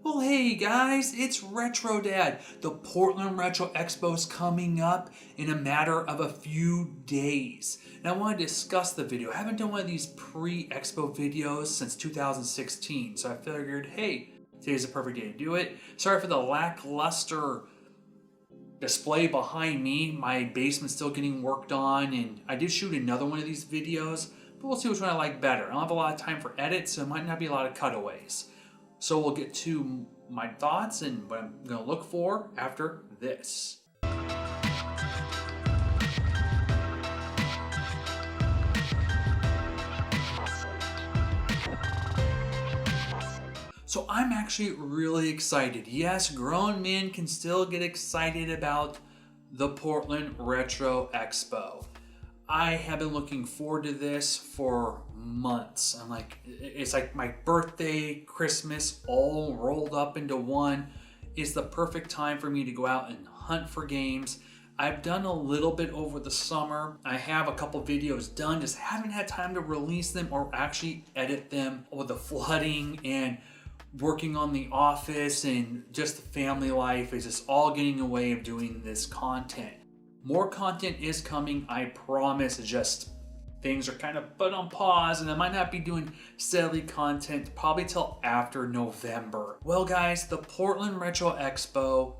Well, hey guys, it's Retro Dad. The Portland Retro Expo is coming up in a matter of a few days. And I want to discuss the video. I haven't done one of these pre-Expo videos since 2016, so I figured, hey, today's the perfect day to do it. Sorry for the lackluster display behind me. My basement's still getting worked on, and I did shoot another one of these videos, but we'll see which one I like better. I don't have a lot of time for edits, so it might not be a lot of cutaways. So we'll get to my thoughts and what I'm going to look for after this. So I'm actually really excited. Yes, grown men can still get excited about the Portland Retro Expo. I have been looking forward to this for months. It's like my birthday, Christmas, all rolled up into one. It's the perfect time for me to go out and hunt for games. I've done a little bit over the summer. I have a couple videos done, just haven't had time to release them or actually edit them with the flooding and working on the office and just the family life is just all getting in the way of doing this content. More content is coming, I promise. It's just things are kind of put on pause and I might not be doing steady content probably till after November. Well guys, the Portland Retro Expo,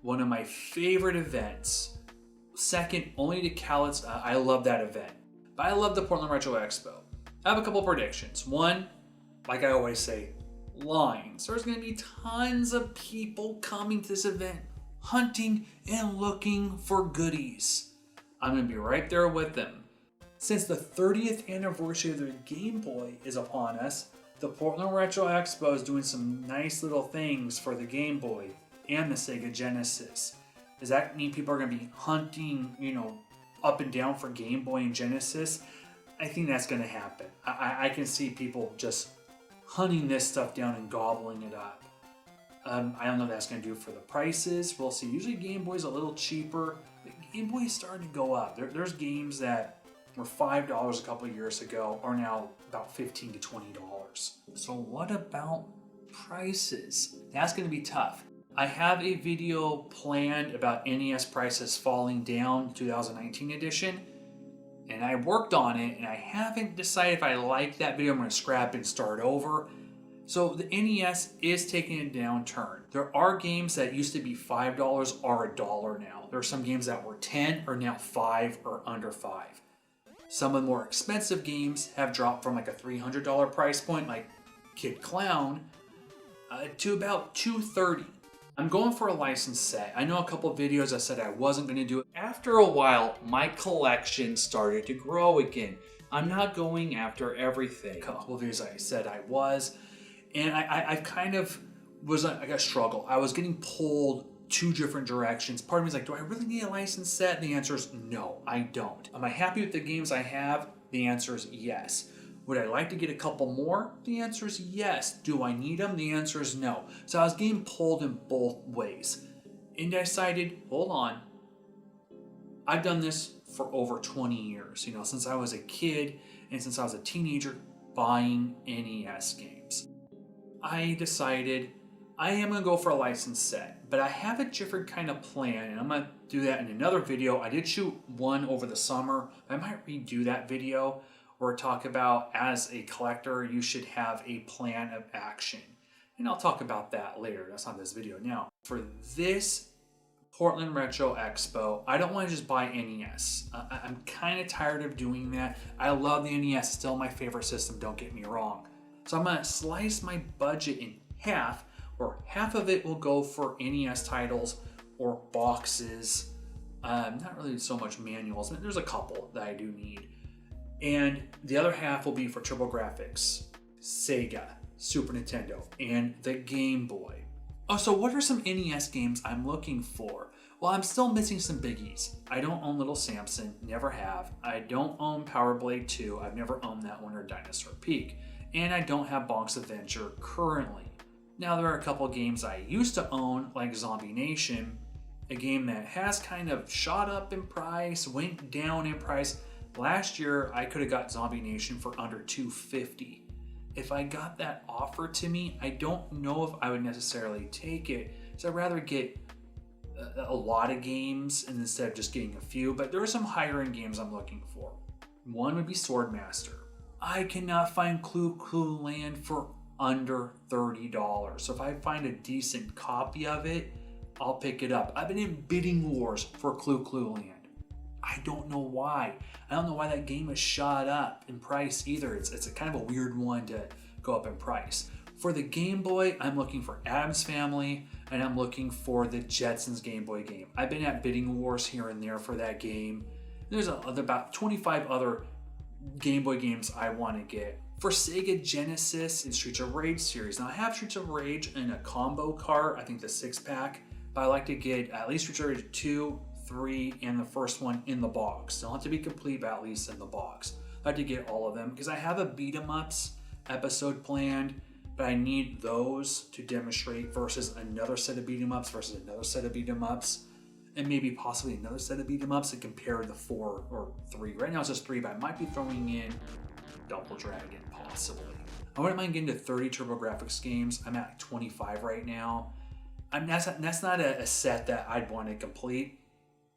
one of my favorite events. Second only to Cowlitz. I love that event. But I love the Portland Retro Expo. I have a couple predictions. One, like I always say, lines. There's going to be tons of people coming to this event, hunting and looking for goodies. I'm going to be right there with them. Since the 30th anniversary of the Game Boy is upon us, the Portland Retro Expo is doing some nice little things for the Game Boy and the Sega Genesis. Does that mean people are going to be hunting, up and down for Game Boy and Genesis? I think that's going to happen. I can see people just hunting this stuff down and gobbling it up. I don't know what that's going to do for the prices. We'll see. Usually Game Boy's a little cheaper. But Game Boy's starting to go up. There's games that were $5 a couple of years ago are now about $15 to $20. So what about prices? That's going to be tough. I have a video planned about NES prices falling down 2019 edition. And I worked on it and I haven't decided if I like that video. I'm going to scrap it and start over. So the NES is taking a downturn. There are games that used to be $5 are $1 now. There are some games that were 10 are now 5 or under 5. Some of the more expensive games have dropped from like a $300 price point, like Kid Clown, to about $230. I'm going for a licensed set. I know a couple of videos I said I wasn't going to do it. After a while, my collection started to grow again. I'm not going after everything. A couple of videos I said I was. And I kind of was like a struggle. I was getting pulled two different directions. Part of me is like, do I really need a licensed set? And the answer is no, I don't. Am I happy with the games I have? The answer is yes. Would I like to get a couple more? The answer is yes. Do I need them? The answer is no. So I was getting pulled in both ways. And I decided, hold on. I've done this for over 20 years, since I was a kid and since I was a teenager buying NES games. I decided I am going to go for a licensed set, but I have a different kind of plan, and I'm going to do that in another video. I did shoot one over the summer. I might redo that video or talk about, as a collector, you should have a plan of action. And I'll talk about that later. That's not this video now. For this Portland Retro Expo, I don't want to just buy NES. I'm kind of tired of doing that. I love the NES. It's still my favorite system, don't get me wrong. So I'm going to slice my budget in half, or half of it will go for NES titles or boxes. Not really so much manuals. There's a couple that I do need. And the other half will be for TurboGrafx, Sega, Super Nintendo, and the Game Boy. Oh, so what are some NES games I'm looking for? Well, I'm still missing some biggies. I don't own Little Samson, never have. I don't own Power Blade 2, I've never owned that one, or Dinosaur Peak. And I don't have Bonk's Adventure currently. Now there are a couple games I used to own, like Zombie Nation, a game that has kind of shot up in price, went down in price. Last year, I could have got Zombie Nation for under $250. if I got that offer to me, I don't know if I would necessarily take it. So I'd rather get a lot of games instead of just getting a few, but there are some higher end games I'm looking for. One would be Swordmaster. I cannot find Clue Land for under $30. So if I find a decent copy of it, I'll pick it up. I've been in bidding wars for Clue Land. I don't know why. I don't know why that game has shot up in price either. It's a kind of a weird one to go up in price. For the Game Boy, I'm looking for Addams Family, and I'm looking for the Jetsons Game Boy game. I've been at bidding wars here and there for that game. There's about 25 other Game Boy games I want to get. For Sega Genesis and Streets of Rage series. Now I have Streets of Rage in a combo cart, I think the 6-pack, but I like to get at least Streets of Rage 2, 3, and the first one in the box. Don't have to be complete, but at least in the box. I like to get all of them because I have a beat 'em ups episode planned, but I need those to demonstrate versus another set of beat 'em ups versus another set of beat 'em ups, and maybe possibly another set of beat 'em ups to compare the 4 or 3. Right now it's just 3, but I might be throwing in Double Dragon possibly. I wouldn't mind getting to 30 TurboGrafx games. I'm at 25 right now. That's not a set that I'd want to complete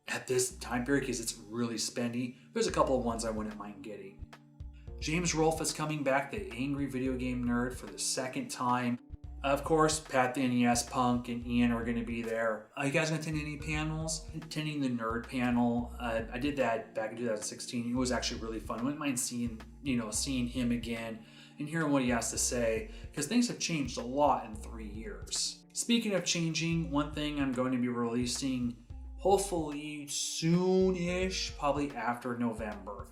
at this time period because it's really spendy. There's a couple of ones I wouldn't mind getting. James Rolfe is coming back, the Angry Video Game Nerd, for the second time. Of course, Pat the NES Punk and Ian are going to be there. Are you guys going to attend any panels? Attending the nerd panel, I did that back in 2016. It was actually really fun. I wouldn't mind seeing him again and hearing what he has to say because things have changed a lot in 3 years. Speaking of changing, one thing I'm going to be releasing hopefully soon-ish, probably after November.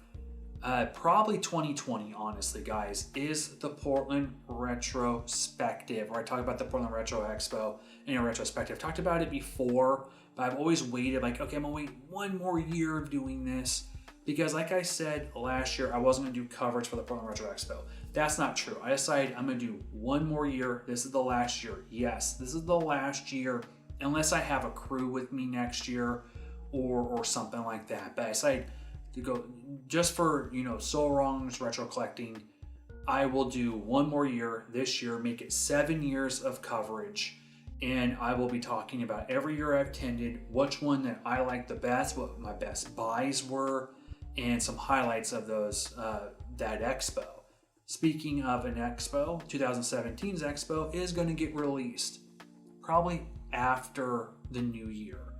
Probably 2020, honestly, guys, is the Portland Retrospective, where I talk about the Portland Retro Expo in a retrospective. I've talked about it before, but I've always waited, like, okay, I'm gonna wait one more year of doing this, because like I said last year, I wasn't gonna do coverage for the Portland Retro Expo. That's not true. I decided I'm gonna do one more year. This is the last year. Yes, this is the last year, unless I have a crew with me next year or something like that. But I decided to go just for So Wrong's retro collecting. I will do one more year this year, make it 7 years of coverage, and I will be talking about every year I've attended, which one that I like the best, what my best buys were, and some highlights of those that expo. Speaking of an expo, 2017's expo is going to get released probably after the new year.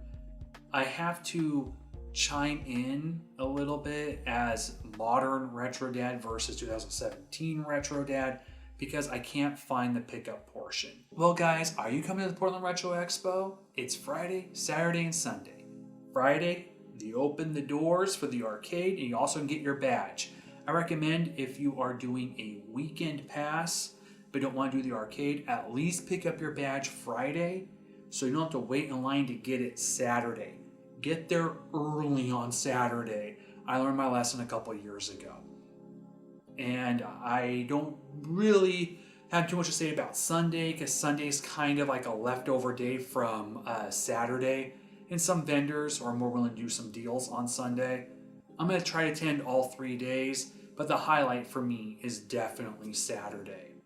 I have to chime in a little bit as modern Retro Dad versus 2017 Retro Dad because I can't find the pickup portion. Well guys, are you coming to the Portland Retro Expo? It's Friday, Saturday, and Sunday. Friday, they open the doors for the arcade and you also can get your badge. I recommend if you are doing a weekend pass but don't want to do the arcade, at least pick up your badge Friday so you don't have to wait in line to get it Saturday. Get there early on Saturday. I learned my lesson a couple years ago. And I don't really have too much to say about Sunday because Sunday's kind of like a leftover day from Saturday. And some vendors are more willing to do some deals on Sunday. I'm going to try to attend all 3 days, but the highlight for me is definitely Saturday.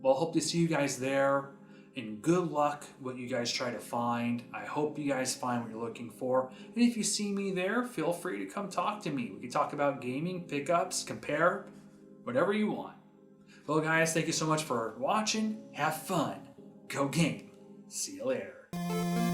Well, I hope to see you guys there. And good luck what you guys try to find. I hope you guys find what you're looking for. And if you see me there, feel free to come talk to me. We can talk about gaming, pickups, compare, whatever you want. Well guys, thank you so much for watching. Have fun. Go game. See you later.